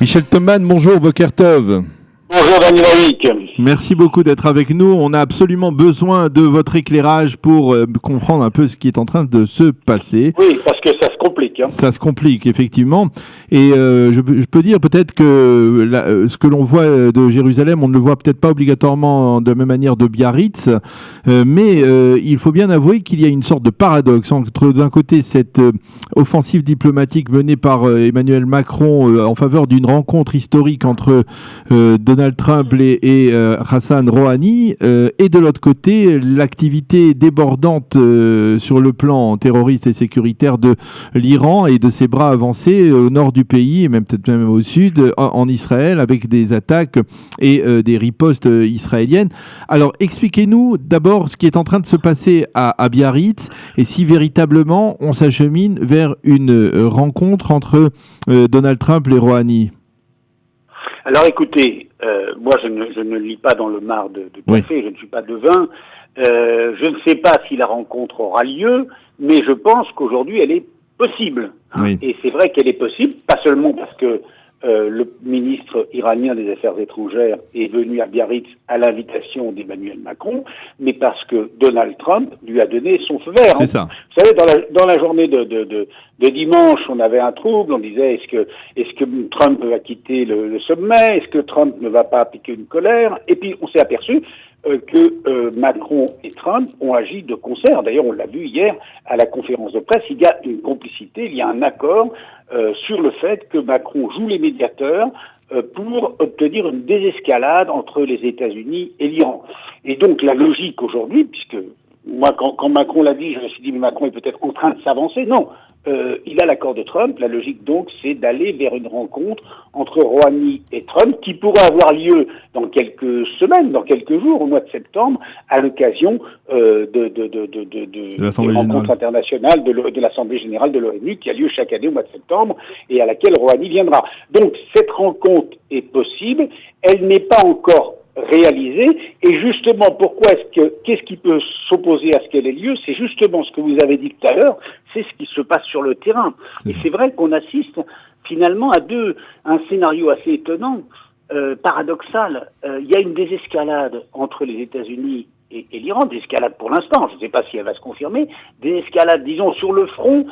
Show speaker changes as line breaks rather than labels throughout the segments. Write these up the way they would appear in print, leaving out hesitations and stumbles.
Michel Thoman, bonjour, Boker Tov.
Bonjour Daniel Laïc.
Merci beaucoup d'être avec nous. On a absolument besoin de votre éclairage pour comprendre un peu ce qui est en train de se passer.
Oui, parce que ça se complique.
Ça se complique, effectivement. Et je peux dire peut-être que ce que l'on voit de Jérusalem, on ne le voit peut-être pas obligatoirement de la même manière de Biarritz, mais il faut bien avouer qu'il y a une sorte de paradoxe entre, d'un côté, cette offensive diplomatique menée par Emmanuel Macron en faveur d'une rencontre historique entre Donald Trump et Hassan Rouhani, et de l'autre côté, l'activité débordante sur le plan terroriste et sécuritaire de l'Iran et de ses bras avancés au nord du pays et même peut-être même au sud, en Israël, avec des attaques et des ripostes israéliennes. Alors, expliquez-nous d'abord ce qui est en train de se passer à Biarritz et si véritablement on s'achemine vers une rencontre entre Donald Trump et Rouhani.
Alors écoutez, moi je ne lis pas dans le mar de café, oui. Je ne suis pas devin. Je ne sais pas si la rencontre aura lieu, mais je pense qu'aujourd'hui elle est possible. Oui. Et c'est vrai qu'elle est possible, pas seulement parce que le ministre iranien des Affaires étrangères est venu à Biarritz à l'invitation d'Emmanuel Macron, mais parce que Donald Trump lui a donné son feu vert.
C'est ça.
Vous savez, dans la journée de dimanche, on avait un trouble, on disait est-ce que Trump va quitter le sommet, est-ce que Trump ne va pas appliquer une colère, et puis on s'est aperçu que Macron et Trump ont agi de concert. D'ailleurs, on l'a vu hier à la conférence de presse, il y a une complicité, il y a un accord sur le fait que Macron joue les médiateurs pour obtenir une désescalade entre les États-Unis et l'Iran. Et donc la logique aujourd'hui, puisque moi quand Macron l'a dit, je me suis dit mais Macron est peut-être en train de s'avancer. Non, il a l'accord de Trump. La logique donc c'est d'aller vers une rencontre entre Rouhani et Trump qui pourrait avoir lieu dans quelques semaines, dans quelques jours, au mois de septembre, à l'occasion des rencontres internationales de l'Assemblée générale de l'ONU qui a lieu chaque année au mois de septembre et à laquelle Rouhani viendra. Donc cette rencontre est possible, elle n'est pas encore réalisée, et justement qu'est-ce qui peut s'opposer à ce qu'elle ait lieu, c'est justement ce que vous avez dit tout à l'heure, c'est ce qui se passe sur le terrain. Et c'est vrai qu'on assiste finalement à un scénario assez étonnant, paradoxal. Il y a une désescalade entre les États-Unis et l'Iran, désescalade pour l'instant, je ne sais pas si elle va se confirmer, désescalade, disons, sur le front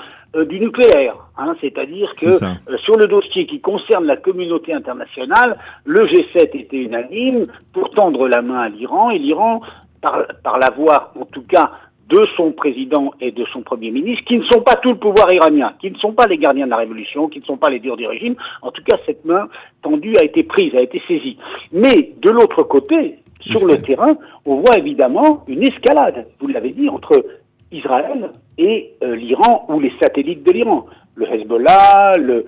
du nucléaire, c'est-à-dire que sur le dossier qui concerne la communauté internationale, le G7 était unanime pour tendre la main à l'Iran, et l'Iran, par la voix, en tout cas, de son président et de son premier ministre, qui ne sont pas tout le pouvoir iranien, qui ne sont pas les gardiens de la révolution, qui ne sont pas les durs du régime, en tout cas, cette main tendue a été prise, a été saisie. Mais, de l'autre côté, sur le terrain, on voit évidemment une escalade, vous l'avez dit, entre Israël et l'Iran ou les satellites de l'Iran. Le Hezbollah, le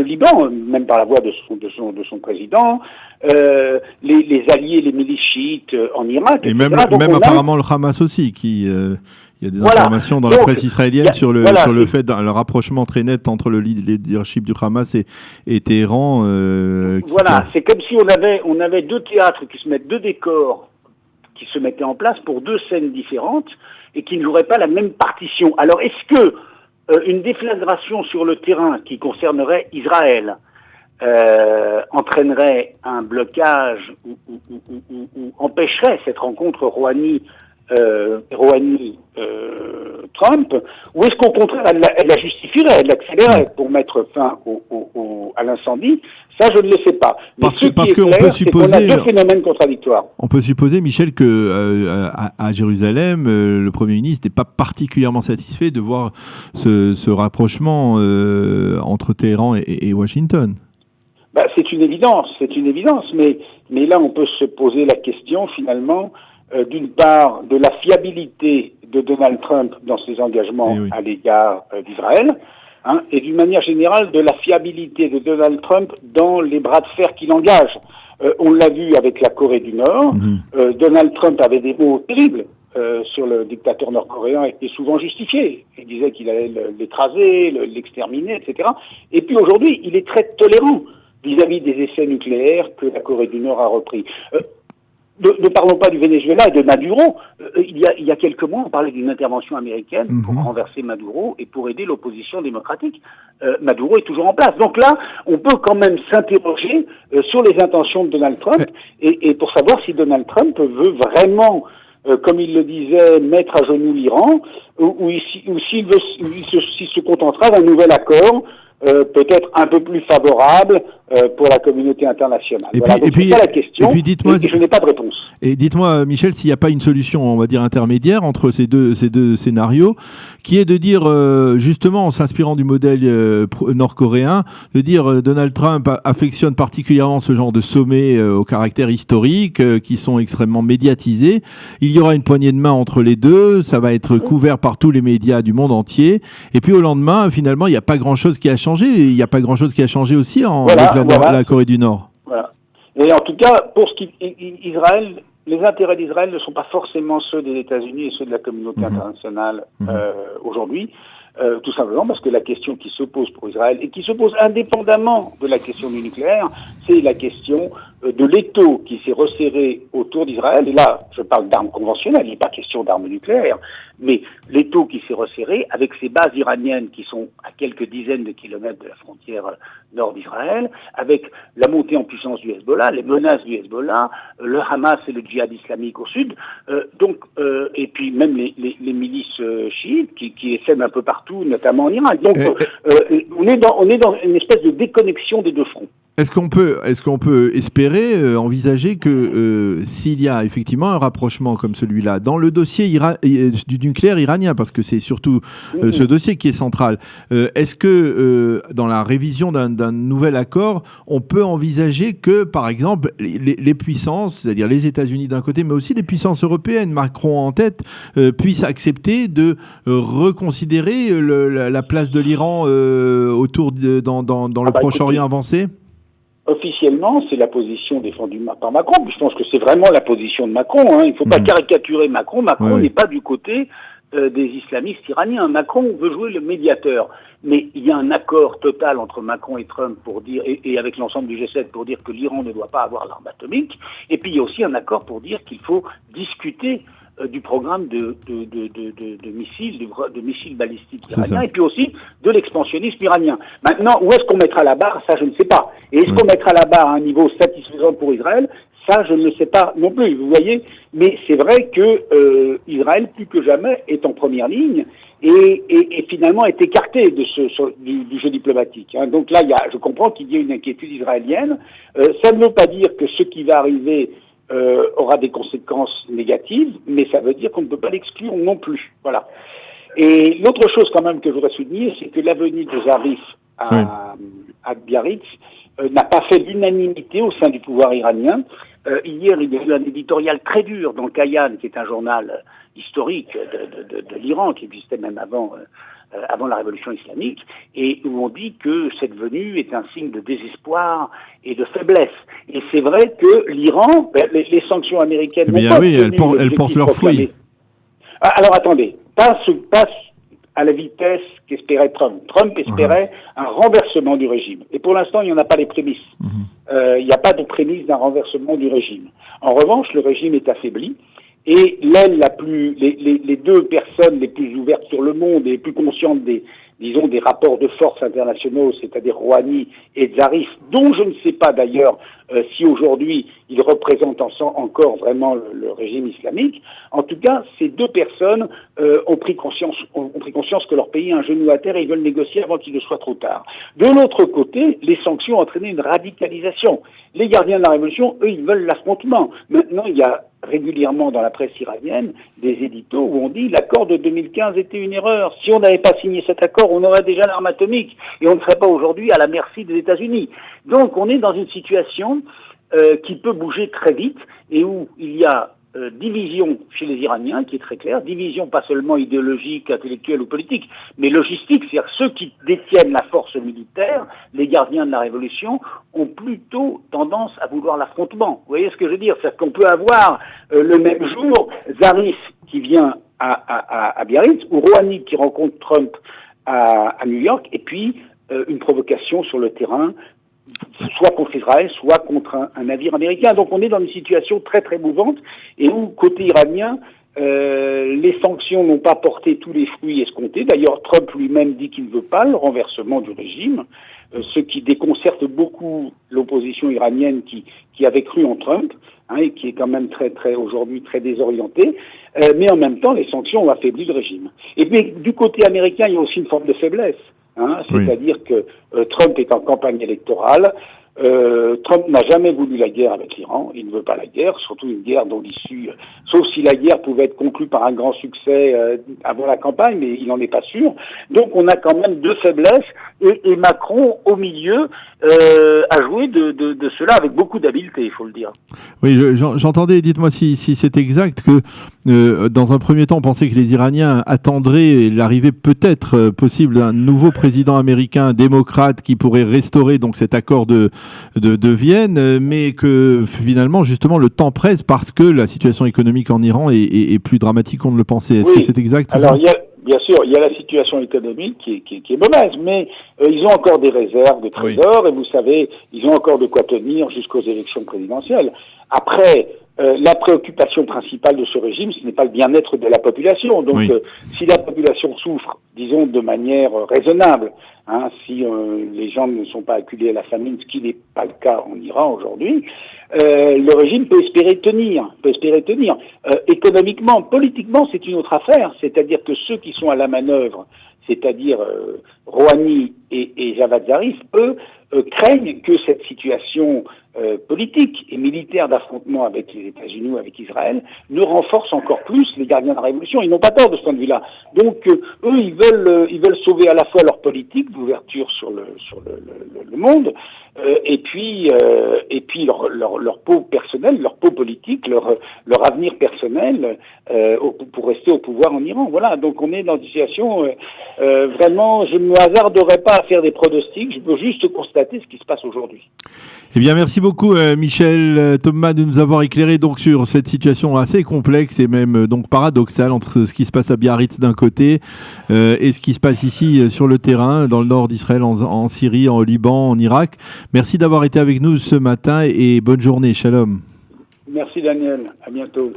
Liban, même par la voix de son président, les alliés, les milices chiites en Irak,
et même apparemment le Hamas aussi, il y a des informations dans la presse israélienne sur le fait d'un rapprochement très net entre le leadership du Hamas et Téhéran.
C'est comme si on avait deux théâtres qui se mettent, deux décors qui se mettaient en place pour deux scènes différentes et qui ne joueraient pas la même partition. Alors, est-ce que une déflagration sur le terrain qui concernerait Israël entraînerait un blocage ou empêcherait cette rencontre Rouhani-Trump, ou est-ce qu'au contraire elle la justifierait, elle l'accélérerait pour mettre fin à l'incendie? Ça, je ne le sais pas. Mais
parce qu'on peut supposer,
qu'on a deux phénomènes contradictoires.
On peut supposer, Michel, que à Jérusalem, le Premier ministre n'est pas particulièrement satisfait de voir ce rapprochement entre Téhéran et Washington.
C'est une évidence, mais là on peut se poser la question finalement d'une part de la fiabilité de Donald Trump dans ses engagements à l'égard d'Israël, et d'une manière générale de la fiabilité de Donald Trump dans les bras de fer qu'il engage. On l'a vu avec la Corée du Nord, Donald Trump avait des mots terribles sur le dictateur nord-coréen et souvent justifiés. Il disait qu'il allait l'écraser, l'exterminer, etc. Et puis aujourd'hui, il est très tolérant vis-à-vis des essais nucléaires que la Corée du Nord a repris. Ne parlons pas du Venezuela et de Maduro. Il y a quelques mois, on parlait d'une intervention américaine pour renverser Maduro et pour aider l'opposition démocratique. Maduro est toujours en place. Donc là, on peut quand même s'interroger sur les intentions de Donald Trump et pour savoir si Donald Trump veut vraiment, comme il le disait, mettre à genoux l'Iran ou s'il se contentera d'un nouvel accord peut-être un peu plus favorable pour la communauté internationale.
Et
voilà,
puis,
donc c'est ça la question,
et dites-moi,
et je n'ai pas de réponse.
Et dites-moi, Michel, s'il n'y a pas une solution, on va dire, intermédiaire entre ces deux scénarios, qui est de dire, justement, en s'inspirant du modèle nord-coréen, de dire Donald Trump affectionne particulièrement ce genre de sommets au caractère historique, qui sont extrêmement médiatisés. Il y aura une poignée de main entre les deux, ça va être couvert par tous les médias du monde entier. Et puis au lendemain, finalement, il n'y a pas grand-chose qui a changé. Il n'y a pas grand-chose qui a changé aussi avec la Corée du Nord.
Voilà. Et en tout cas, pour ce qui Israël, les intérêts d'Israël ne sont pas forcément ceux des États-Unis et ceux de la communauté internationale aujourd'hui, tout simplement parce que la question qui se pose pour Israël et qui se pose indépendamment de la question du nucléaire, c'est la question de l'étau qui s'est resserré autour d'Israël. Et là, je parle d'armes conventionnelles, il n'est pas question d'armes nucléaires, mais l'étau qui s'est resserré avec ces bases iraniennes qui sont à quelques dizaines de kilomètres de la frontière nord d'Israël, avec la montée en puissance du Hezbollah, les menaces du Hezbollah, le Hamas et le djihad islamique au sud, et puis même les milices chiites qui essaiment un peu partout, notamment en Irak. Donc on est dans une espèce de déconnexion des deux fronts.
Est-ce qu'on peut espérer, envisager que s'il y a effectivement un rapprochement comme celui-là dans le dossier du nucléaire iranien, parce que c'est surtout ce dossier qui est central, est-ce que dans la révision d'un nouvel accord, on peut envisager que, par exemple, les puissances, c'est-à-dire les États-Unis d'un côté, mais aussi les puissances européennes, Macron en tête, puissent accepter de reconsidérer la place de l'Iran dans le Proche-Orient avancé ?
Officiellement, c'est la position défendue par Macron. Je pense que c'est vraiment la position de Macron. Il ne faut pas caricaturer Macron. Macron n'est pas du côté des islamistes iraniens. Macron veut jouer le médiateur. Mais il y a un accord total entre Macron et Trump pour dire, et avec l'ensemble du G7 pour dire que l'Iran ne doit pas avoir l'arme atomique. Et puis il y a aussi un accord pour dire qu'il faut discuter du programme de missiles balistiques iraniens et puis aussi de l'expansionnisme iranien. Maintenant, où est-ce qu'on mettra la barre? Ça, je ne sais pas. Et est-ce qu'on mettra la barre à un niveau satisfaisant pour Israël? Ça, je ne le sais pas non plus, vous voyez. Mais c'est vrai que Israël, plus que jamais, est en première ligne et finalement est écarté du jeu diplomatique. Donc là, je comprends qu'il y ait une inquiétude israélienne. Ça ne veut pas dire que ce qui va arriver aura des conséquences négatives, mais ça veut dire qu'on ne peut pas l'exclure non plus. Voilà. Et l'autre chose quand même que je voudrais souligner, c'est que la venue de Zarif à Biarritz n'a pas fait l'unanimité au sein du pouvoir iranien. Hier, il y a eu un éditorial très dur dans Kayan, qui est un journal historique de l'Iran, qui existait même avant la révolution islamique, et où on dit que cette venue est un signe de désespoir et de faiblesse. Et c'est vrai que l'Iran, les sanctions américaines...
elles portent leurs fruits.
Alors attendez, passe à la vitesse qu'espérait Trump. Trump espérait un renversement du régime. Et pour l'instant, il n'y en a pas les prémices. Il n'y a pas de prémices d'un renversement du régime. En revanche, le régime est affaibli. Et l'aile les deux personnes les plus ouvertes sur le monde et les plus conscientes des rapports de force internationaux, c'est-à-dire Rouhani et Zarif, dont je ne sais pas d'ailleurs si aujourd'hui ils représentent encore vraiment le régime islamique. En tout cas, ces deux personnes ont pris conscience que leur pays a un genou à terre et ils veulent négocier avant qu'il ne soit trop tard. De l'autre côté, les sanctions ont entraîné une radicalisation. Les gardiens de la révolution, eux, ils veulent l'affrontement. Maintenant, il y a régulièrement dans la presse iranienne des éditos où on dit l'accord de 2015 était une erreur. Si on n'avait pas signé cet accord, on aurait déjà l'arme atomique et on ne serait pas aujourd'hui à la merci des États-Unis. Donc on est dans une situation qui peut bouger très vite et où il y a division chez les Iraniens qui est très claire, division pas seulement idéologique, intellectuelle ou politique, mais logistique, c'est-à-dire ceux qui détiennent la force militaire, les gardiens de la révolution, ont plutôt tendance à vouloir l'affrontement. Vous voyez ce que je veux dire? C'est-à-dire qu'on peut avoir le même jour Zarif qui vient à Biarritz ou Rouhani qui rencontre Trump à New York et puis une provocation sur le terrain soit contre Israël, soit contre un navire américain. Donc on est dans une situation très très mouvante et où, côté iranien, les sanctions n'ont pas porté tous les fruits escomptés. D'ailleurs, Trump lui-même dit qu'il ne veut pas le renversement du régime, ce qui déconcerte beaucoup l'opposition iranienne qui avait cru en Trump, et qui est quand même aujourd'hui très désorientée. Mais en même temps, les sanctions ont affaibli le régime. Et puis, du côté américain, il y a aussi une forme de faiblesse. C'est-à-dire que Trump est en campagne électorale. Trump n'a jamais voulu la guerre avec l'Iran, il ne veut pas la guerre, surtout une guerre dont l'issue, sauf si la guerre pouvait être conclue par un grand succès avant la campagne, mais il n'en est pas sûr. Donc on a quand même deux faiblesses, et Macron, au milieu, a joué de cela avec beaucoup d'habileté, il faut le dire.
Oui, j'entendais, dites-moi si c'est exact, que dans un premier temps, on pensait que les Iraniens attendraient l'arrivée peut-être possible d'un nouveau président américain démocrate qui pourrait restaurer donc cet accord de Vienne, mais que finalement, justement, le temps presse parce que la situation économique en Iran est plus dramatique qu'on ne le pensait. Est-ce que c'est exact?
Alors, bien sûr, il y a la situation économique qui est mauvaise, mais ils ont encore des réserves de trésor, et vous savez, ils ont encore de quoi tenir jusqu'aux élections présidentielles. Après, la préoccupation principale de ce régime, ce n'est pas le bien-être de la population. Donc, si la population souffre, disons, de manière raisonnable, si les gens ne sont pas acculés à la famine, ce qui n'est pas le cas en Iran aujourd'hui, le régime peut espérer tenir. Économiquement, politiquement, c'est une autre affaire. C'est-à-dire que ceux qui sont à la manœuvre, c'est-à-dire Rouhani et Javad Zarif, eux, craignent que cette situation politique et militaire d'affrontement avec les États-Unis ou avec Israël ne renforce encore plus les gardiens de la révolution. Ils n'ont pas tort de ce point de vue-là. Donc eux, ils veulent sauver à la fois leur politique d'ouverture sur le monde, et puis leur peau personnelle, leur peau politique, leur avenir personnel pour rester au pouvoir en Iran. Voilà. Donc on est dans une situation vraiment, je ne me hasarderai pas à faire des pronostics. Je peux juste constater ce qui se passe aujourd'hui.
Eh bien, merci beaucoup Michel Thomas de nous avoir éclairé donc sur cette situation assez complexe et même donc paradoxale entre ce qui se passe à Biarritz d'un côté et ce qui se passe ici sur le terrain dans le nord d'Israël, en Syrie, en Liban, en Irak. Merci d'avoir été avec nous ce matin et bonne journée. Shalom.
Merci Daniel. À bientôt.